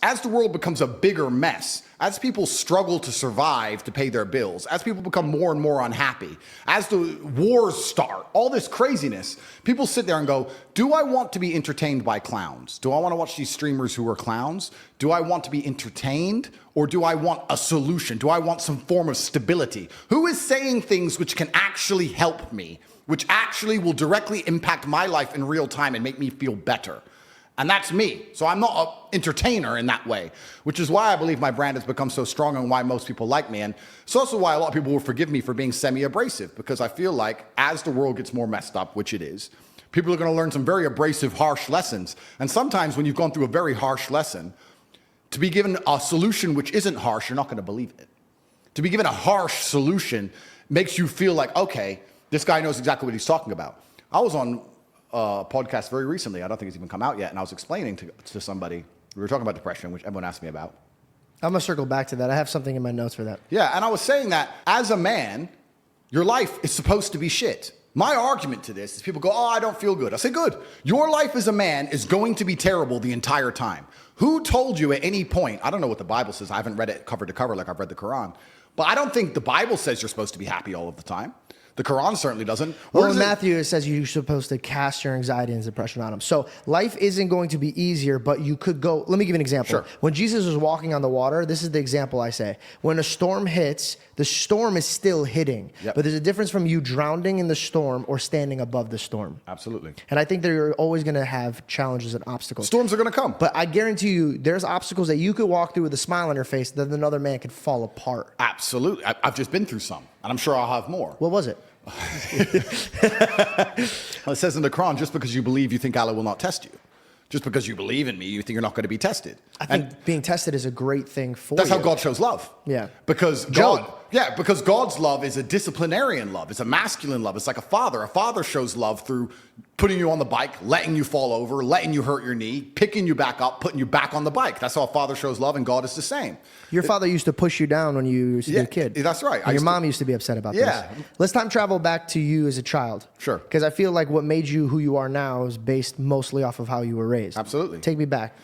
As the world becomes a bigger mess, as people struggle to survive to pay their bills, as people become more and more unhappy, as the wars start, all this craziness, people sit there and go, do I want to be entertained by clowns? Do I want to watch these streamers who are clowns? Do I want to be entertained? Or do I want a solution? Do I want some form of stability? Who is saying things which can actually help me, which actually will directly impact my life in real time and make me feel better? And that's me. So I'm not an entertainer in that way, which is why I believe my brand has become so strong and why most people like me. And it's also why a lot of people will forgive me for being semi-abrasive, because I feel like as the world gets more messed up, which it is, people are going to learn some very abrasive, harsh lessons. And sometimes when you've gone through a very harsh lesson, to be given a solution which isn't harsh, you're not going to believe it. To be given a harsh solution makes you feel like, okay, this guy knows exactly what he's talking about. I was on podcast very recently. I don't think it's even come out yet. And I was explaining to somebody, we were talking about depression, which everyone asked me about. I'm going to circle back to that. I have something in my notes for that. Yeah, and I was saying that as a man, your life is supposed to be shit. My argument to this is people go, oh, I don't feel good. I say, good. Your life as a man is going to be terrible the entire time. Who told you at any point, I don't know what the Bible says. I haven't read it cover to cover like I've read the Quran. But I don't think the Bible says you're supposed to be happy all of the time. The Quran certainly doesn't. Well, in Matthew, it says you're supposed to cast your anxiety and depression on him. So life isn't going to be easier, but you could go. Let me give you an example. Sure. When Jesus was walking on the water, this is the example I say. When a storm hits, the storm is still hitting. Yep. But there's a difference from you drowning in the storm or standing above the storm. Absolutely. And I think that you're always going to have challenges and obstacles. Storms are going to come. But I guarantee you, there's obstacles that you could walk through with a smile on your face that another man could fall apart. Absolutely. I've just been through some, and I'm sure I'll have more. What was it? Well, it says in the Quran, just because you believe, you think Allah will not test you. Just because you believe in me, you think you're not going to be tested. I think being tested is a great thing for That's you. how God shows love. Yeah. Because because God's love is a disciplinarian love. It's a masculine love. It's like a father. A father shows love through putting you on the bike, letting you fall over, letting you hurt your knee, picking you back up, putting you back on the bike. That's how a father shows love, and God is the same. Your father used to push you down when you used to be a kid. That's right. And your mom used to be upset about this. Let's time travel back to you as a child. Sure. Because I feel like what made you who you are now is based mostly off of how you were raised. Absolutely. Take me back.